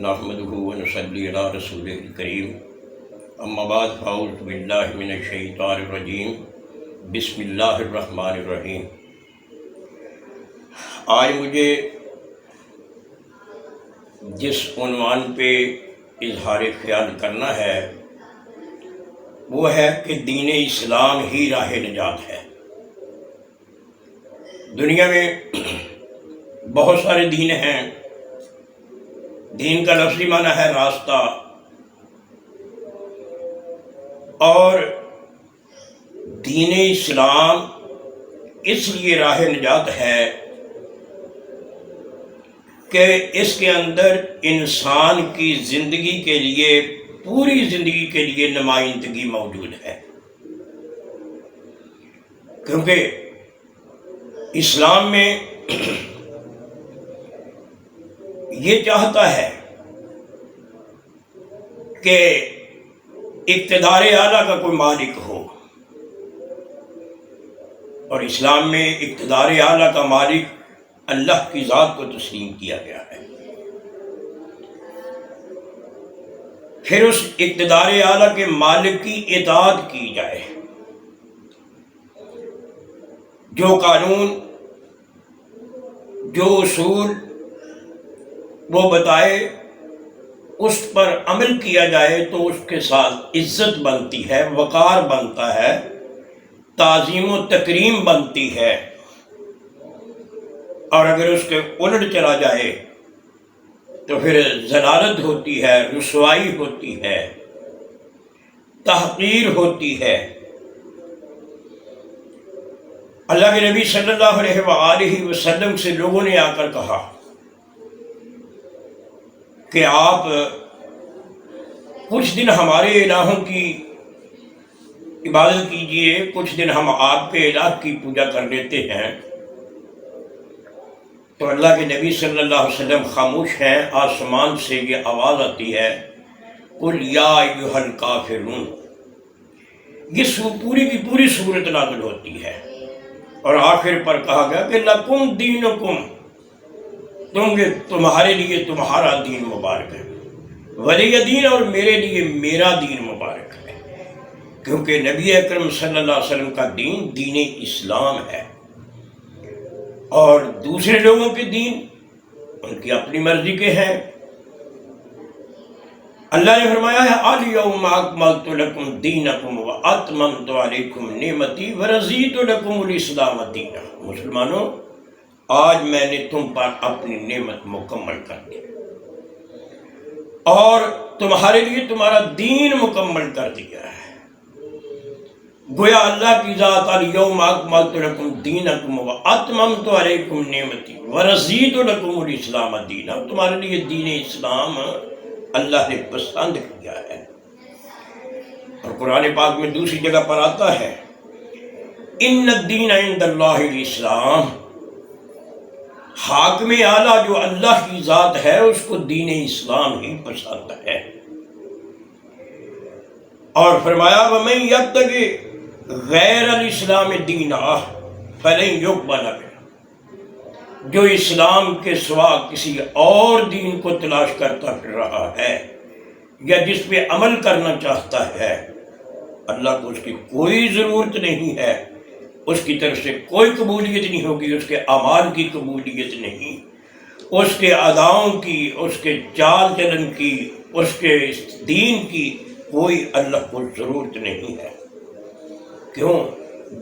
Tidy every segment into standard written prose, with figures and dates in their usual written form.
نحمدہ ونصلی علی رسولہ الکریم اما بعد فاعوذ باللہ من الشیطان الرجیم بسم اللہ الرحمن الرحیم۔ آج مجھے جس عنوان پہ اظہار خیال کرنا ہے وہ ہے کہ دین اسلام ہی راہ نجات ہے۔ دنیا میں بہت سارے دین ہیں۔ دین کا لفظی معنی ہے راستہ، اور دین اسلام اس لیے راہ نجات ہے کہ اس کے اندر انسان کی زندگی کے لیے، پوری زندگی کے لیے نمائندگی موجود ہے، کیونکہ اسلام میں یہ چاہتا ہے کہ اقتدار اعلیٰ کا کوئی مالک ہو، اور اسلام میں اقتدار اعلیٰ کا مالک اللہ کی ذات کو تسلیم کیا گیا ہے۔ پھر اس اقتدار اعلیٰ کے مالک کی اطاعت کی جائے، جو قانون، جو اصول وہ بتائے اس پر عمل کیا جائے تو اس کے ساتھ عزت بنتی ہے، وقار بنتا ہے، تعظیم و تکریم بنتی ہے، اور اگر اس کے الٹ چلا جائے تو پھر ذلالت ہوتی ہے، رسوائی ہوتی ہے، تحقیر ہوتی ہے۔ اللہ کے نبی صلی اللہ علیہ وآلہ وسلم سے لوگوں نے آ کر کہا کہ آپ کچھ دن ہمارے الہوں کی عبادت کیجئے، کچھ دن ہم آپ کے الہ کی پوجا کر لیتے ہیں۔ تو اللہ کے نبی صلی اللہ علیہ وسلم خاموش ہیں۔ آسمان سے یہ آواز آتی ہے، قُلْ يَا أَيُّهَا الْكَافِرُونَ۔ یہ پوری کی پوری صورت نازل ہوتی ہے، اور آخر پر کہا گیا کہ لَكُمْ دِينُكُمْ، تمہارے لیے تمہارا دین مبارک ہے، ولی دین، اور میرے لیے میرا دین مبارک ہے، کیونکہ نبی اکرم صلی اللہ علیہ وسلم کا دین دین اسلام ہے، اور دوسرے لوگوں کے دین ان کی اپنی مرضی کے ہیں۔ اللہ نے فرمایا ہے الْيَوْمَ أَكْمَلْتُ لَكُمْ دِينَكُمْ وَأَتْمَمْتُ عَلَيْكُمْ نِعْمَتِي وَرَضِيتُ لَكُمُ الْإِسْلَامَ دِينًا۔ مسلمانوں، آج میں نے تم پر اپنی نعمت مکمل کر دی اور تمہارے لیے تمہارا دین مکمل کر دیا ہے۔ گویا اللہ کی ذات الْيَوْمَ أَكْمَلْتُ لَكُمْ دِينَكُمْ وَأَتْمَمْتُ عَلَيْكُمْ نِعْمَتِي وَرَضِيتُ لَكُمُ الْإِسْلَامَ دِينًا۔ تمہارے لیے دین اسلام اللہ نے پسند کیا ہے، اور قرآن پاک میں دوسری جگہ پر آتا ہے إِنَّ الدِّينَ عِنْدَ اللَّهِ الْإِسْلَامُ۔ حاکم اعلیٰ جو اللہ کی ذات ہے اس کو دین اسلام ہی پسند ہے، اور فرمایا وَمَن يَبْتَغِ غَيْرَ الْإِسْلَامِ دِينًا فَلَن يُقْبَلَ مِنْهُ۔ جو اسلام کے سوا کسی اور دین کو تلاش کرتا پھر رہا ہے یا جس پہ عمل کرنا چاہتا ہے، اللہ کو اس کی کوئی ضرورت نہیں ہے، اس کی طرف سے کوئی قبولیت نہیں ہوگی، اس کے اعمال کی قبولیت نہیں، اس کے اداؤں کی، اس کے چال چلن کی، اس کے دین کی کوئی اللہ کو ضرورت نہیں ہے۔ کیوں؟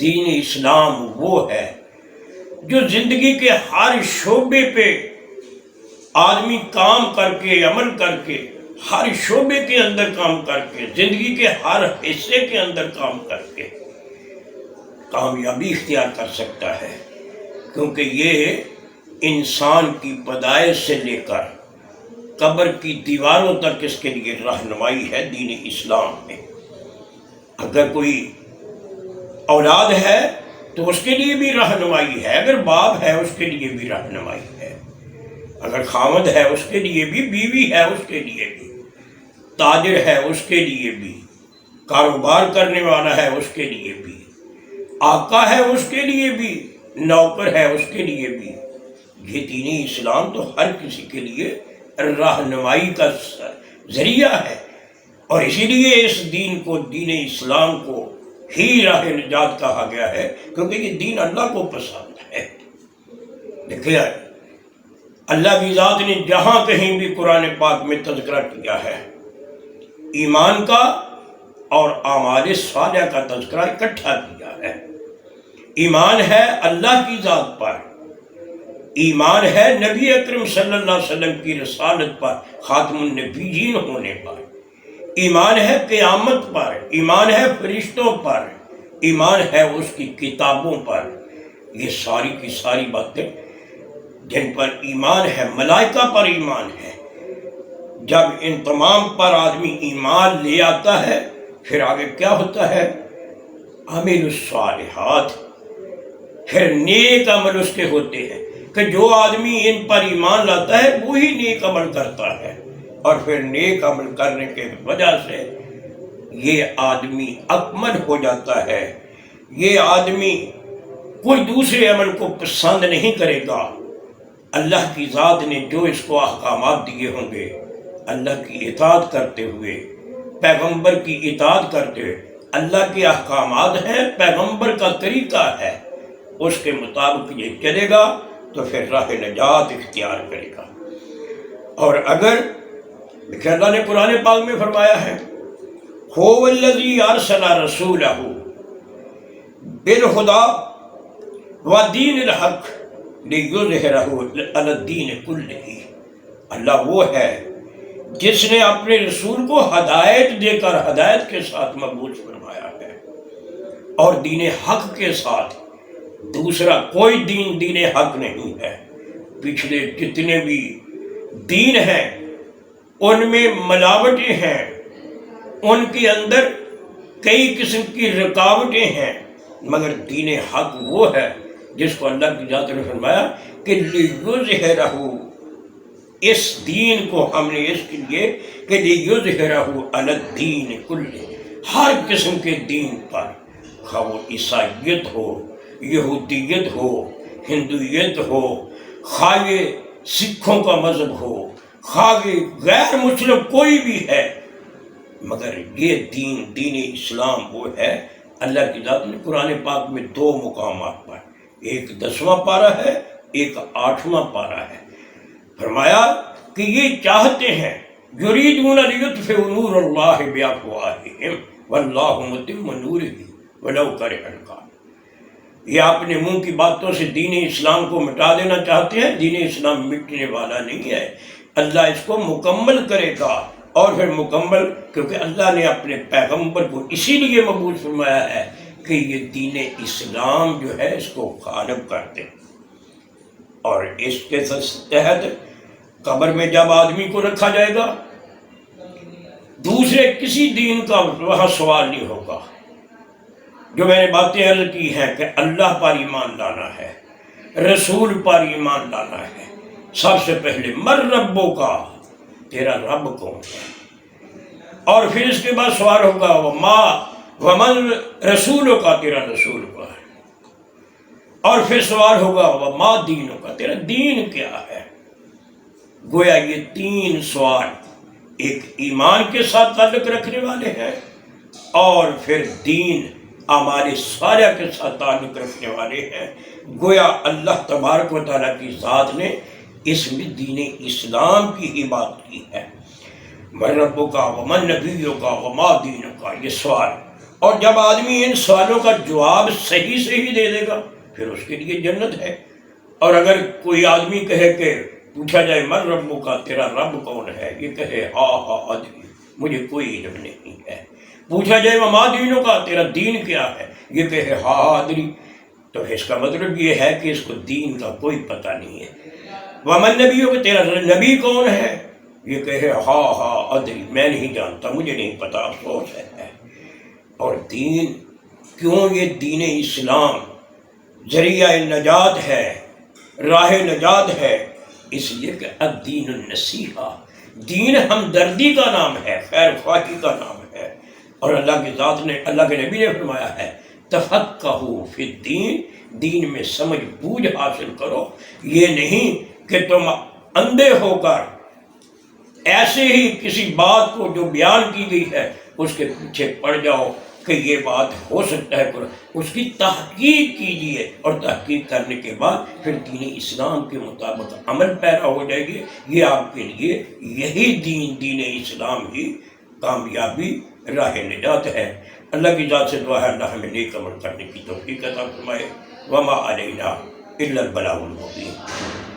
دین اسلام وہ ہے جو زندگی کے ہر شعبے پہ آدمی کام کر کے، عمل کر کے، ہر شعبے کے اندر کام کر کے، زندگی کے ہر حصے کے اندر کام کر کے کامیابی اختیار کر سکتا ہے، کیونکہ یہ انسان کی پیدائش سے لے کر قبر کی دیواروں تک اس کے لیے رہنمائی ہے دین اسلام میں۔ اگر کوئی اولاد ہے تو اس کے لیے بھی رہنمائی ہے، اگر باپ ہے اس کے لیے بھی رہنمائی ہے، اگر خاوند ہے اس کے لیے بھی، بیوی ہے اس کے لیے بھی، تاجر ہے اس کے لیے بھی، کاروبار کرنے والا ہے اس کے لیے بھی، آقا ہے اس کے لیے بھی، نوکر ہے اس کے لیے بھی۔ یہ دین اسلام تو ہر کسی کے لیے رہنمائی کا ذریعہ ہے، اور اسی لیے اس دین کو، دین اسلام کو ہی راہ نجات کہا گیا ہے، کیونکہ یہ دین اللہ کو پسند ہے۔ دیکھیے اللہ کی ذات نے جہاں کہیں بھی قرآن پاک میں تذکرہ کیا ہے، ایمان کا اور اعمال صالحہ کا تذکرہ اکٹھا کیا ہے۔ ایمان ہے اللہ کی ذات پر، ایمان ہے نبی اکرم صلی اللہ علیہ وسلم کی رسالت پر، خاتم النبیین ہونے پر، ایمان ہے قیامت پر، ایمان ہے فرشتوں پر، ایمان ہے اس کی کتابوں پر۔ یہ ساری کی ساری باتیں جن پر ایمان ہے، ملائکہ پر ایمان ہے۔ جب ان تمام پر آدمی ایمان لے آتا ہے، پھر آگے کیا ہوتا ہے؟ عامل الصالحات، پھر نیک عمل اس کے ہوتے ہیں، کہ جو آدمی ان پر ایمان لاتا ہے وہی نیک عمل کرتا ہے، اور پھر نیک عمل کرنے کے وجہ سے یہ آدمی اکمل ہو جاتا ہے۔ یہ آدمی کوئی دوسرے عمل کو پسند نہیں کرے گا۔ اللہ کی ذات نے جو اس کو احکامات دیے ہوں گے، اللہ کی اطاعت کرتے ہوئے، پیغمبر کی اطاعت کرتے ہوئے، اللہ کے احکامات ہیں، پیغمبر کا طریقہ ہے، اس کے مطابق یہ چلے گا تو پھر راہ نجات اختیار کرے گا۔ اور اگر دیکھیں اللہ نے قرآن پاک میں فرمایا ہے، هو الذی ارسل رسولہ بالہدی ودین الحق لیظہرہ علی الدین کلہ۔ اللہ وہ ہے جس نے اپنے رسول کو ہدایت دے کر ہدایت کے ساتھ مبعوث فرمایا ہے، اور دین حق کے ساتھ۔ دوسرا کوئی دین دین حق نہیں ہے۔ پچھلے جتنے بھی دین ہیں ان میں ملاوٹیں ہیں، ان کے اندر کئی قسم کی رکاوٹیں ہیں، مگر دین حق وہ ہے جس کو اللہ کی ذات نے فرمایا کہ لیظہرہ، اس دین کو ہم نے اس کے لیے کہ لیظہرہ علی الدین کلہ، ہر قسم کے دین پر، خواہ وہ عیسائیت ہو، یہودیت ہو، ہندویت ہو، خواہ یہ سکھوں کا مذہب ہو، خواہ یہ غیر مسلم کوئی بھی ہے، مگر یہ دین، دین اسلام وہ ہے۔ اللہ کی ذات نے قرآن پاک میں دو مقامات پر، ایک 10واں پارہ ہے، ایک 8واں پارہ ہے، فرمایا کہ یہ چاہتے ہیں، یریدون لیطفئوا نور اللہ بافواہہم واللہ متم نورہ ولو کرہ الکافرون۔ یہ اپنے منہ کی باتوں سے دین اسلام کو مٹا دینا چاہتے ہیں۔ دین اسلام مٹنے والا نہیں ہے، اللہ اس کو مکمل کرے گا، اور پھر مکمل، کیونکہ اللہ نے اپنے پیغمبر کو اسی لیے مبعوث فرمایا ہے کہ یہ دین اسلام جو ہے اس کو غالب کر دے۔ اور اس کے تحت قبر میں جب آدمی کو رکھا جائے گا، دوسرے کسی دین کا وہاں سوال نہیں ہوگا۔ جو میں نے باتیں عرض کی ہیں کہ اللہ پر ایمان لانا ہے، رسول پر ایمان لانا ہے، سب سے پہلے من ربوں کا، تیرا رب کون ہے، اور پھر اس کے بعد سوال ہوگا ومن رسولوں کا، تیرا رسول کون ہے، اور پھر سوال ہوگا وما دینوں کا، تیرا دین کیا ہے۔ گویا یہ تین سوال ایک ایمان کے ساتھ تعلق رکھنے والے ہیں، اور پھر دین اعمال صالحہ کے ساتھ تعلق رکھنے والے ہیں۔ گویا اللہ تبارک و تعالیٰ کی ذات نے اس میں دین اسلام کی ہی بات کی ہے۔ من ربوں کا، ومن نبیوں کا، وما دینوں کا، یہ سوال، اور جب آدمی ان سوالوں کا جواب صحیح صحیح دے دے گا پھر اس کے لیے جنت ہے۔ اور اگر کوئی آدمی کہے کہ پوچھا جائے من ربوں کا، تیرا رب کون ہے، یہ کہے ہاں ادری، مجھے کوئی علم نہیں ہے۔ پوچھا جائے وما دینوں کا، تیرا دین کیا ہے، یہ کہے ہاں ادری، تو اس کا مطلب یہ ہے کہ اس کو دین کا کوئی پتہ نہیں ہے۔ ومن نبیوں کا، تیرا نبی کون ہے، یہ کہے ہاں ادری، میں نہیں جانتا، مجھے نہیں پتا، افسوس ہے۔ اور دین کیوں یہ دین اسلام ذریعہ نجات ہے، راہ نجات ہے، اس لیے کہ الدین النصیحہ، دین ہمدردی کا نام ہے، خیر خواہی کا نام ہے۔ اور اللہ کی ذات نے، اللہ کے نبی نے فرمایا ہے تفقہوا فی الدین، دین میں سمجھ بوجھ حاصل کرو۔ یہ نہیں کہ تم اندھے ہو کر ایسے ہی کسی بات کو جو بیان کی گئی ہے اس کے پیچھے پڑ جاؤ کہ یہ بات ہو سکتا ہے، اس کی تحقیق کیجیے، اور تحقیق کرنے کے بعد پھر دین اسلام کے مطابق عمل پیرا ہو جائے گی۔ یہ آپ کے لیے یہی دین اسلام ہی کامیابی راہ نجات ہے۔ اللہ کی ذات سے دعا ہے اللہ ہمیں نیک عمل کرنے کی توفیق عطا فرمائے۔ وما علینا الا البلاغ المبین۔